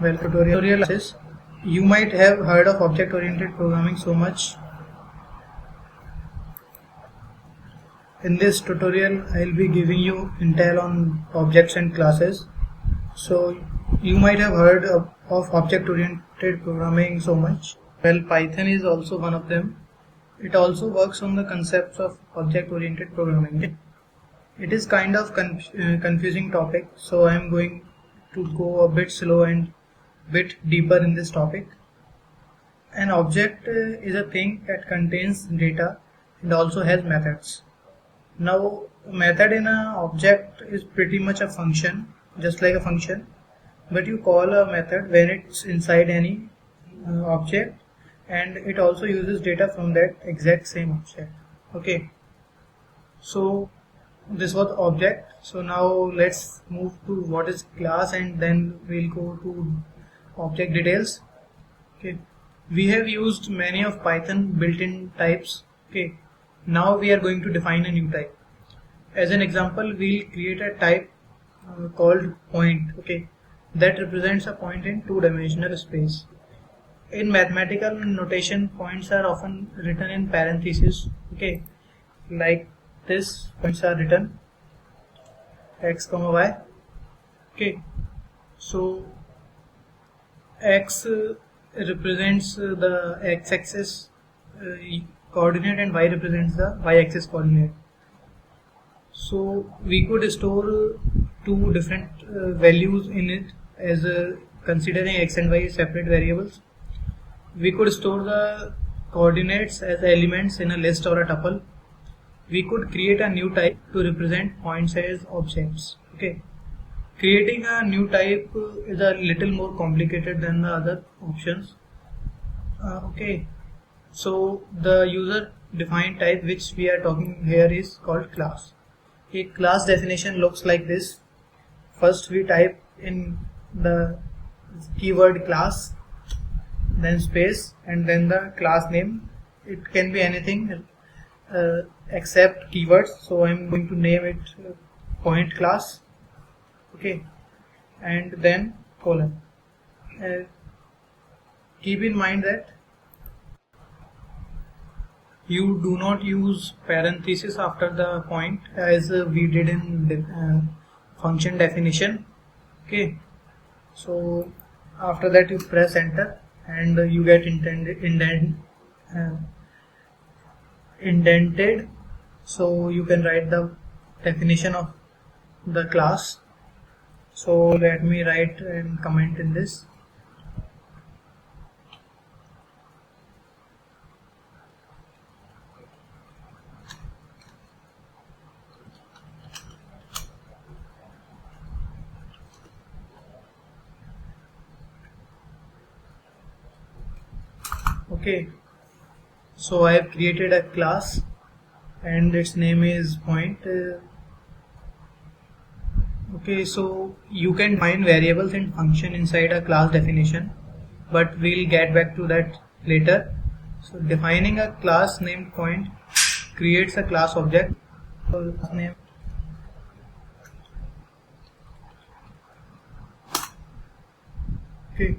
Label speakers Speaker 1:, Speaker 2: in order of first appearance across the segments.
Speaker 1: Well, tutorial classes. You might have heard of object-oriented programming so much. In this tutorial, I'll be giving you intel on objects and classes. So you might have heard of object-oriented programming so much. Well, Python is also one of them. It also works on the concepts of object-oriented programming. It is kind of confusing topic, so I am going to go a bit slow and bit deeper in this topic. An object is a thing that contains data and also has methods. Now, a method in an object is pretty much a function, just like a function, but you call a method when it's inside any object, and it also uses data from that exact same object. Okay, so this was object. So now let's move to what is class, and then we'll go to object details. Okay, we have used many of Python built-in types. Okay, now we are going to define a new type. As an example, we'll create a type called point. Okay, that represents a point in two-dimensional space. In mathematical notation, points are often written in parentheses. Okay, like this, points are written x comma y. Okay, so x represents the x-axis coordinate and y represents the y-axis coordinate. So we could store two different values in it as considering x and y as separate variables. We could store the coordinates as elements in a list or a tuple. We could create a new type to represent points as objects. Okay, creating a new type is a little more complicated than the other options. Okay, so the user defined type which we are talking here is called class. A class definition looks like this. First we type in the keyword class, then space, and then the class name. It can be anything except keywords, so I'm going to name it point class. Okay, and then colon. Keep in mind that you do not use parentheses after the point as we did in function definition. Okay, so after that you press enter and you get indented, so you can write the definition of the class. So let me write and comment in this. Okay, so I have created a class and its name is point. Okay, so you can define variables and function inside a class definition, but we'll get back to that later. So defining a class named point creates a class object. So name. Okay,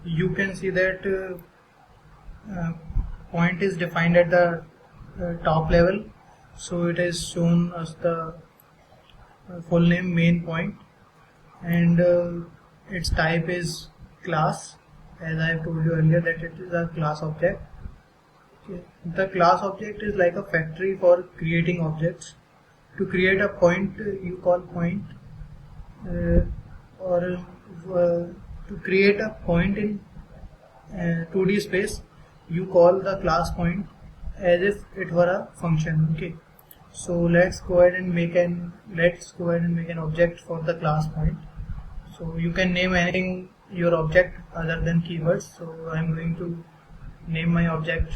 Speaker 1: you can see that point is defined at the top level, so it is shown as the full name main point, and its type is class, as I have told you earlier that it is a class object. Okay. The class object is like a factory for creating objects. To create a point you call point, or to create a point in 2D space you call the class point as if it were a function. Okay, so let's go ahead and make an object for the class point. So you can name anything your object other than keywords. So I'm going to name my object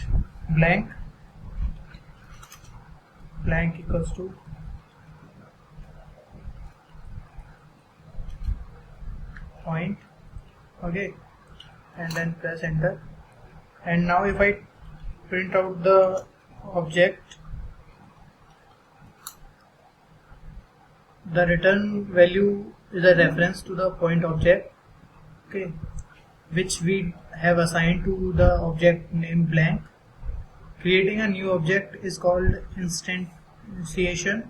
Speaker 1: blank. Blank equals to point. Okay, and then press enter. And now if I print out the object, the return value is a reference to the point object okay, which we have assigned to the object named blank. Creating a new object is called instantiation,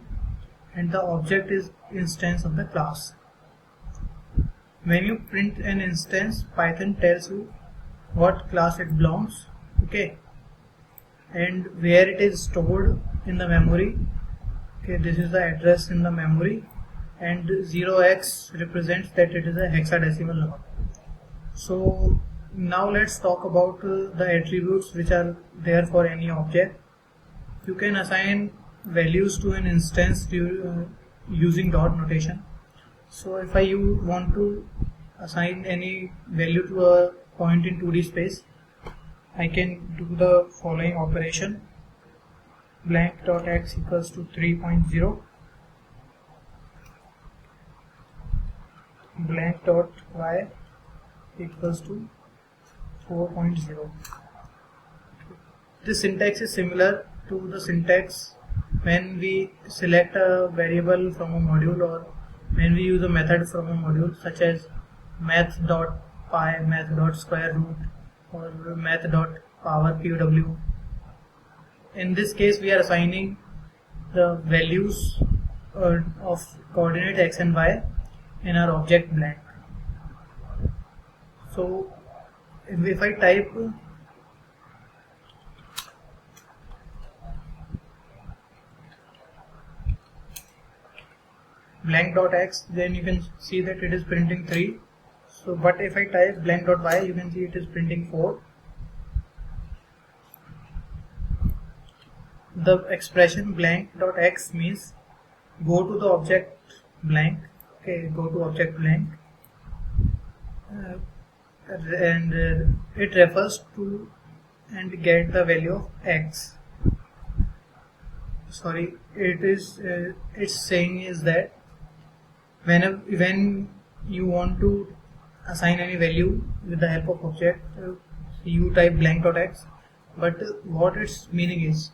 Speaker 1: and the object is instance of the class. When you print an instance, Python tells you what class it belongs, okay, and where it is stored in the memory. Okay, this is the address in the memory, and 0x represents that it is a hexadecimal number. So now let's talk about the attributes which are there for any object. You can assign values to an instance using dot notation. So if I want to assign any value to a point in 2D space, I can do the following operation: blank.x equals to 3.0, blank.y equals to 4.0. This syntax is similar to the syntax when we select a variable from a module, or when we use a method from a module, such as math.py, math.square root, or math.power PW. In this case, we are assigning the values of coordinate x and y in our object blank. So if I type blank.x, then you can see that it is printing 3. So but if I type blank.y, you can see it is printing 4. The expression blank.x means go to the object blank, okay, go to object blank, and it refers to and get the value of x. Sorry, it's saying is that when you want to assign any value with the help of object, you type blank.x, but what its meaning is,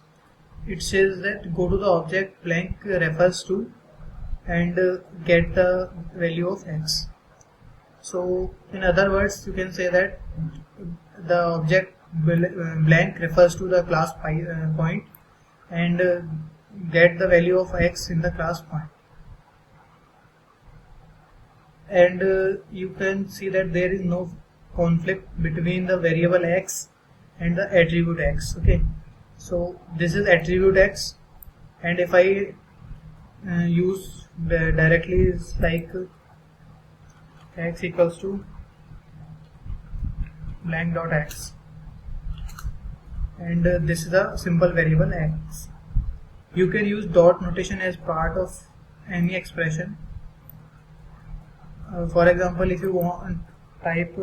Speaker 1: it says that go to the object blank refers to and get the value of x. So in other words, you can say that the object blank refers to the class point and get the value of x in the class point. And you can see that there is no conflict between the variable x and the attribute x, okay. So this is attribute x, and if I use directly, it's like x equals to blank.x, and this is a simple variable x. You can use dot notation as part of any expression. For example, if you want type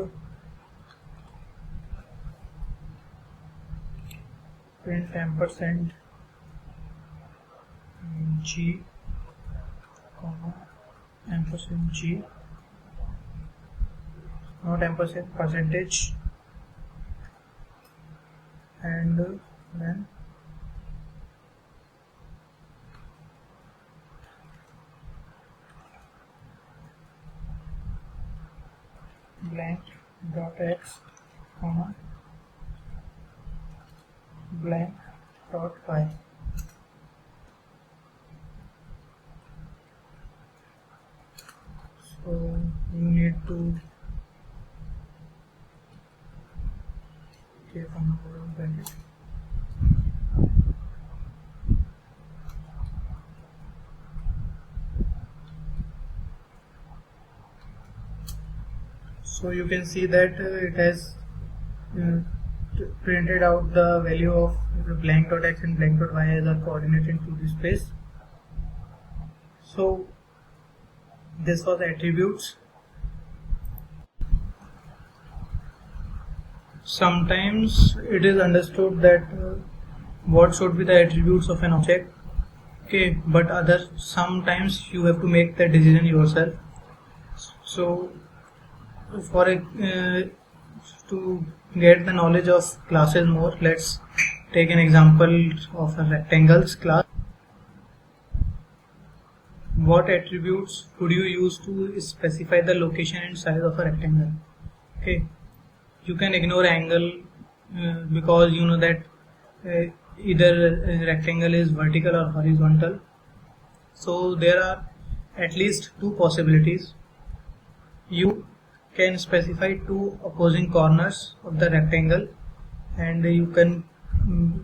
Speaker 1: print ampersand g comma ampersand g, not ampersand, percentage, and then blank dot x comma blank dot y. So you need to take on bracket. So you can see that it has printed out the value of blank.x and blank.y as a coordinate in 2D space. So this was attributes. Sometimes it is understood that what should be the attributes of an object, okay, but sometimes you have to make the decision yourself. So for to get the knowledge of classes more, let's take an example of a rectangles class. What attributes would you use to specify the location and size of a rectangle? Okay, you can ignore angle because you know that either a rectangle is vertical or horizontal. So there are at least two possibilities. You can specify two opposing corners of the rectangle and you can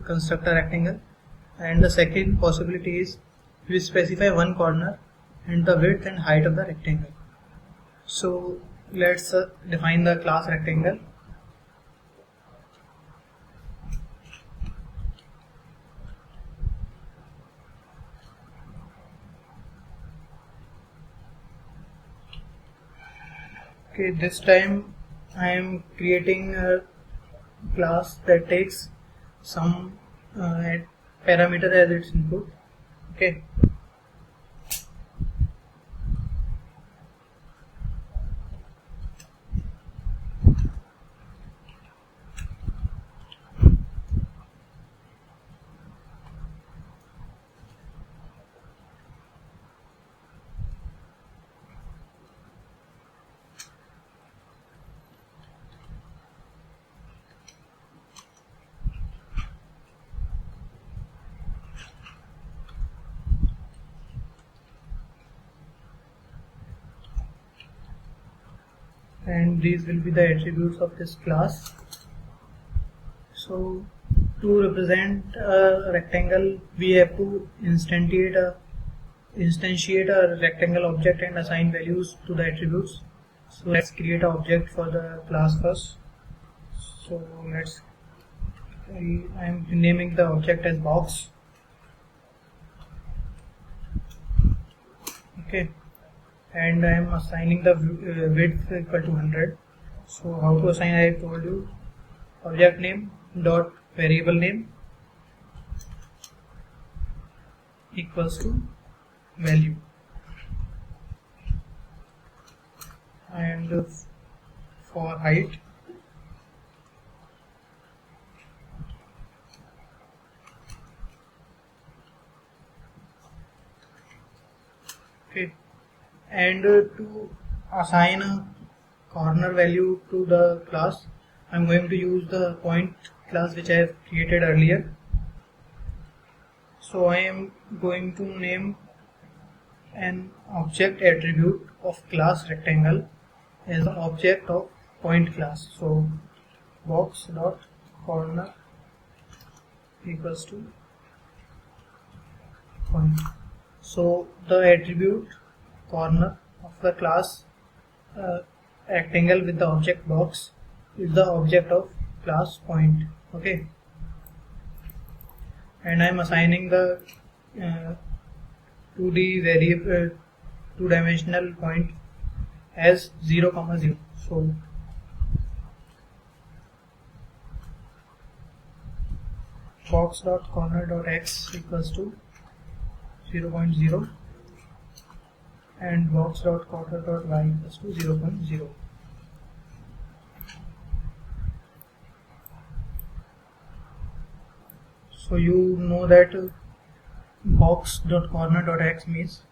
Speaker 1: construct a rectangle. And the second possibility is you specify one corner and the width and height of the rectangle. So let's define the class rectangle. Okay, this time I am creating a class that takes some parameter as its input. Okay, and these will be the attributes of this class. So to represent a rectangle, we have to instantiate a rectangle object and assign values to the attributes. So let's create an object for the class first. So I am naming the object as box. Okay, and I am assigning the width equal to 100. So how to assign, I have told you. Object name dot variable name equals to value, and for height okay, and to assign a corner value to the class, I am going to use the point class which I have created earlier. So I am going to name an object attribute of class rectangle as an object of point class. So box dot corner equals to point. So the attribute corner of the class rectangle with the object box is the object of class point. Okay, and I am assigning the 2D variable, two-dimensional point as 0, 0. So box.corner.x equals to 0.0 and box.corner.y equals to 0.0. So you know that box.corner.x means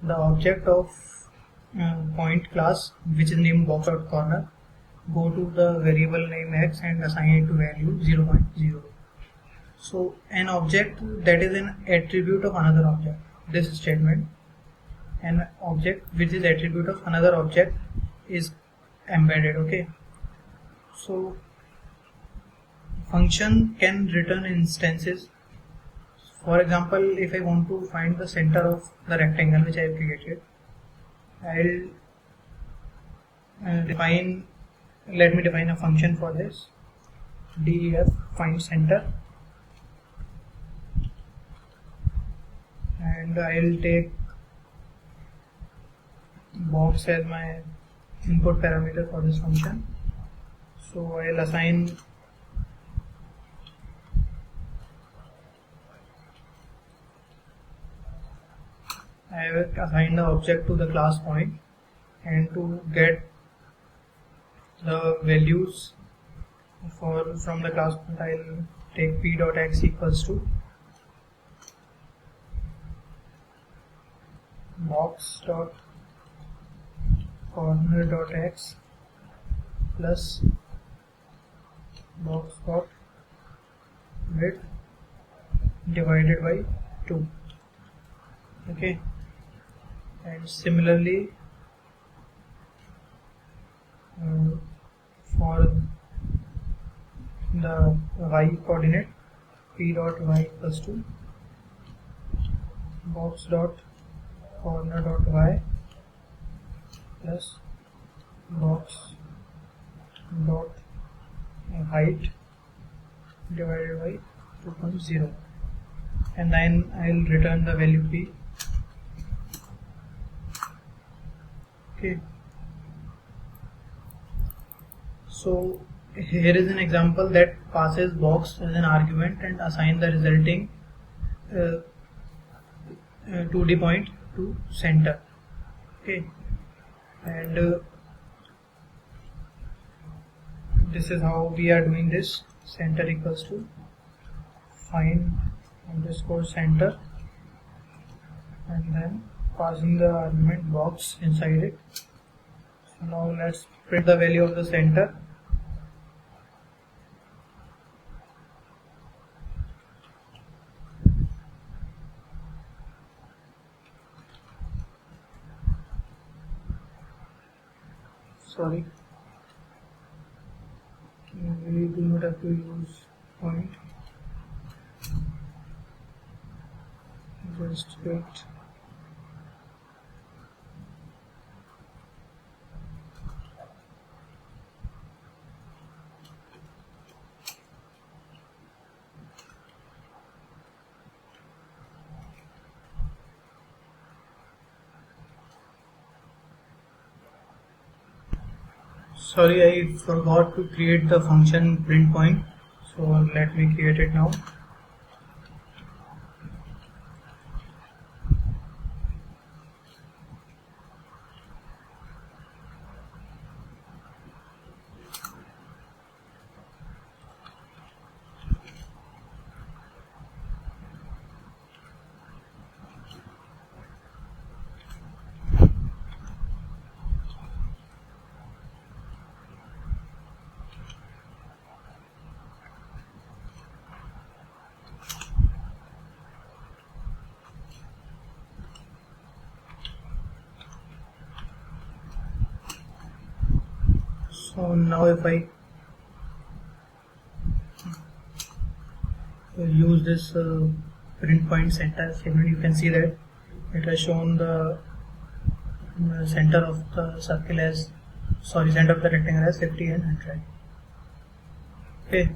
Speaker 1: the object of point class which is named box.corner go to the variable name x and assign it to value 0.0. So an object that is an attribute of another object, this statement, an object which is attribute of another object is embedded. Okay, so function can return instances. For example, if I want to find the center of the rectangle which I have created, let me define a function for this. Def find center, and I'll take box as my input parameter for this function. So I'll assign I have assigned the object to the class point, and to get the values from the class point, I'll take p.x equals to box.corner.x plus box dot width divided by 2. Okay, and similarly for the y coordinate, p dot y equals to box dot corner dot y plus box dot height divided by 2.0, and then I'll return the value p. Okay, so here is an example that passes box as an argument and assign the resulting 2D point to center. Okay, and this is how we are doing this. Center equals to find underscore center, and then passing the argument box inside it. So now let's print the value of the center. Sorry, we do not have to use point. Just wait. Sorry, I forgot to create the function print point, so let me create it now. So now if I use this print point center segment, you can see that it has shown the center of the circle as, sorry, center of the rectangle as 50 and 100. Okay.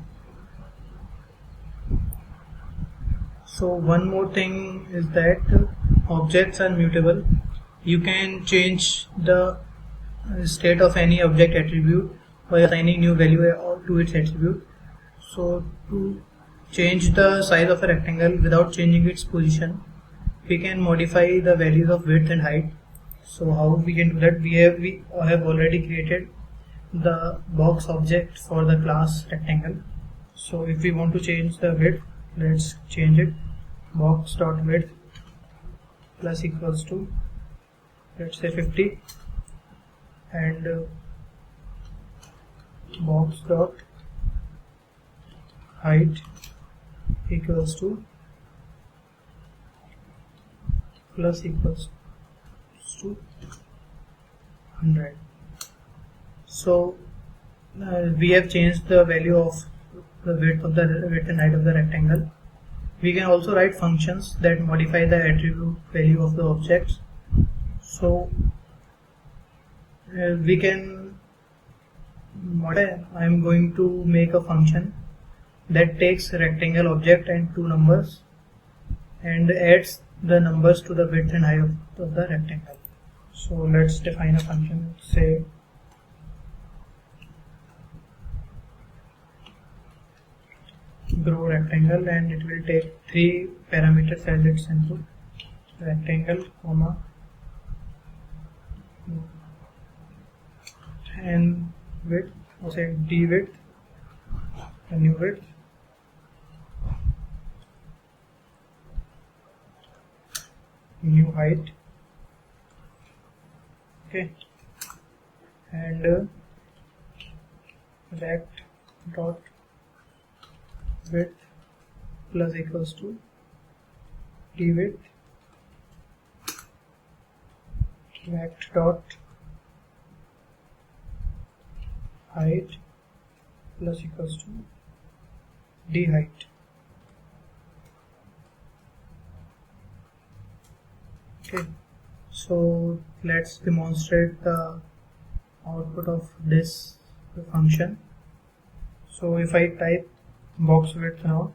Speaker 1: So one more thing is that objects are mutable. You can change the state of any object attribute by assigning new value to its attribute. So to change the size of a rectangle without changing its position, we can modify the values of width and height. So how we can do that? We have already created the box object for the class rectangle. So if we want to change the width, let's change it. Box dot width plus equals to, let's say 50, and box dot height equals to plus equals to 100. So we have changed the value of the width and height of the rectangle. We can also write functions that modify the attribute value of the objects. So we can modify. I am going to make a function that takes a rectangle object and two numbers and adds the numbers to the width and height of the rectangle. So let's define a function, say grow rectangle, and it will take 3 parameters as its input: rectangle, comma, and width, or say d width, a new width, new height. Okay, and rect dot width plus equals to dWidth, rect dot height plus equals to dHeight. Okay, so let's demonstrate the output of this function. So if I type box width now,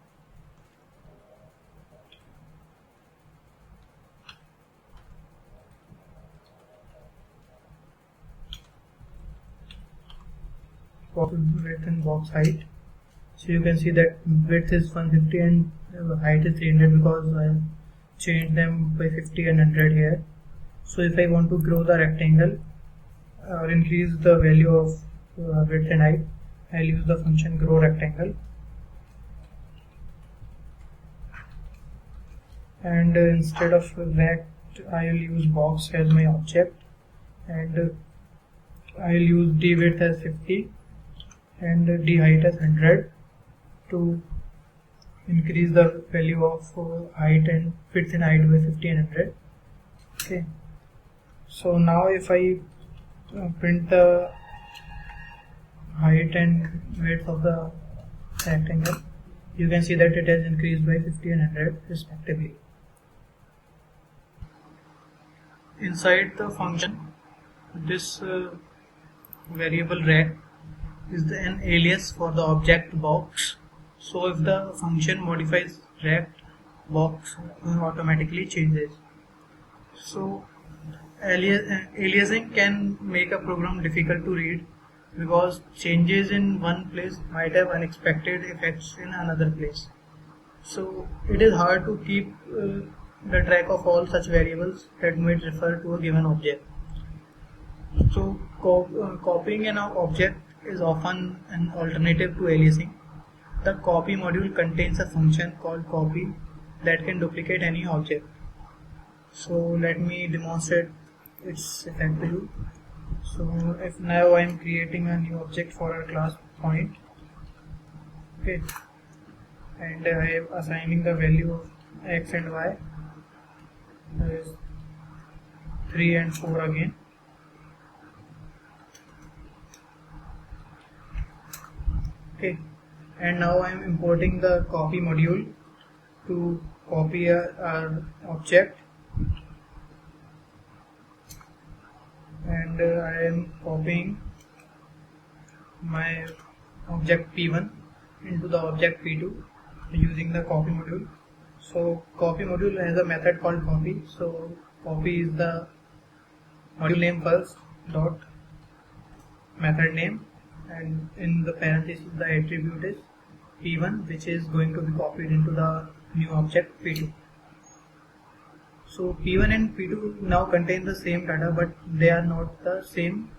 Speaker 1: box width and box height, so you can see that width is 150 and height is 300 because I changed them by 50 and 100 here. So if I want to grow the rectangle or increase the value of width and height, I'll use the function grow rectangle, and instead of rect I'll use box as my object, and I'll use dWidth as 50 and dHeight as 100 to increase the value of height and width and height by 50 and 100. Okay, so now if I print the height and width of the rectangle, you can see that it has increased by 50 and 100 respectively. Inside the function, this variable rect is an alias for the object box. So if the function modifies rect, box automatically changes. So aliasing can make a program difficult to read because changes in one place might have unexpected effects in another place. So it is hard to keep the track of all such variables that might refer to a given object. So copying an object is often an alternative to aliasing. The copy module contains a function called copy that can duplicate any object. So let me demonstrate its effect to you. So if now I am creating a new object for a class point, okay, and I am assigning the value of x and y, that is 3 and 4 again. Okay, and now I am importing the copy module to copy our object, and I am copying my object P1 into the object P2 using the copy module. So copy module has a method called copy. So copy is the module name first dot method name, and in the parentheses the attribute is P1, which is going to be copied into the new object P2. So P1 and P2 now contain the same data, but they are not the same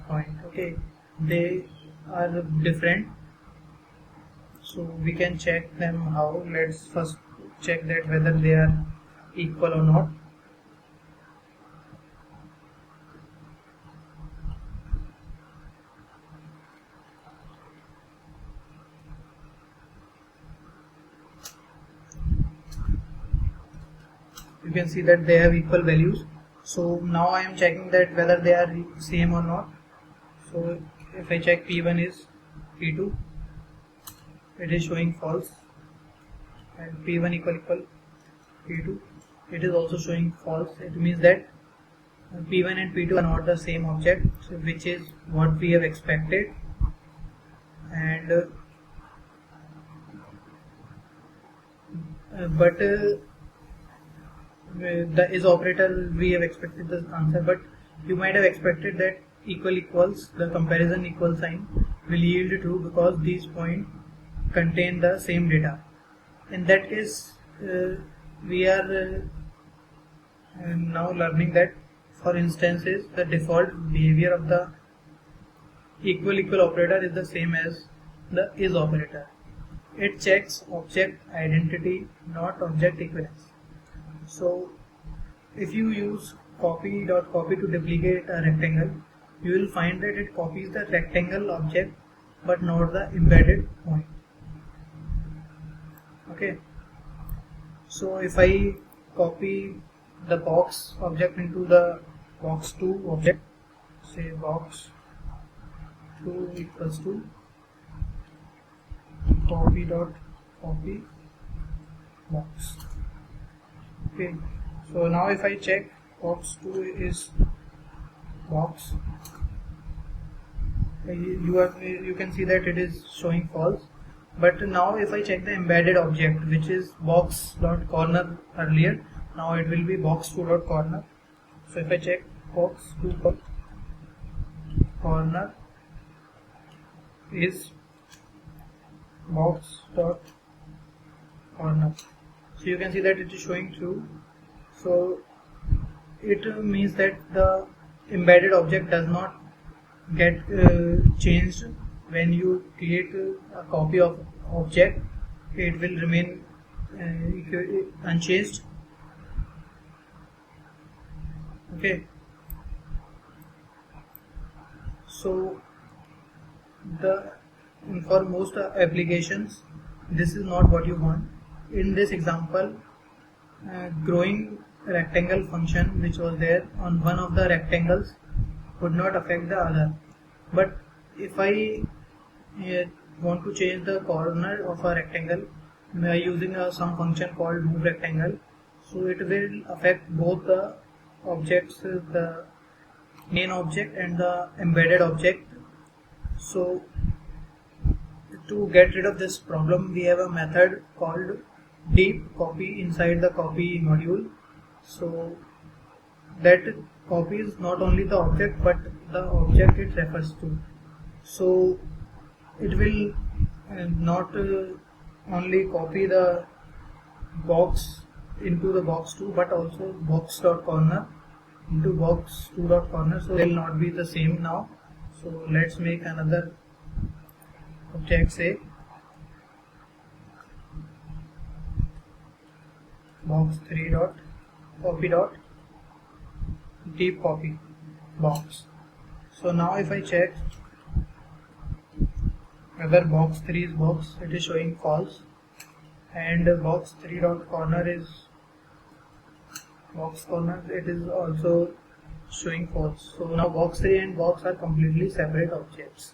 Speaker 1: point. Okay, they are different. So we can check them how. Let's first check that whether they are equal or not. You can see that they have equal values. So now I am checking that whether they are same or not. So if I check P1 is P2, it is showing false, and P1 equal P2, it is also showing false. It means that P1 and P2 are not the same object, which is what we have expected. And the is operator, we have expected this answer, but you might have expected that equals, the comparison equal sign will yield true because these points contain the same data. In that case, we are now learning that for instances the default behavior of the equal operator is the same as the is operator. It checks object identity, not object equivalence. So if you use copy to duplicate a rectangle, you will find that it copies the rectangle object but not the embedded point. Okay, so if I copy the box object into the box2 object, say box2 equals to copy box. Okay, so now if I check box2 is box, you can see that it is showing false. But now if I check the embedded object, which is box.corner earlier, now it will be box2.corner. So if I check box2.corner is box.corner, so you can see that it is showing true. So it means that the embedded object does not get changed when you create a copy of object. It will remain unchanged. Okay, so for most applications this is not what you want. In this example, growing rectangle function which was there on one of the rectangles would not affect the other. But if I want to change the corner of a rectangle by using some function called move rectangle, so it will affect both the objects, the main object and the embedded object. So to get rid of this problem, we have a method called deep copy inside the copy module. So that copies not only the object but the object it refers to. So it will not only copy the box into the box2 but also box.corner into box2.corner, so they will not be the same now. So let's make another object, say box3.copy.deep copy box. So now if I check whether box3 is box, it is showing false, and box3.corner is box corner, it is also showing false. So now box3 and box are completely separate objects.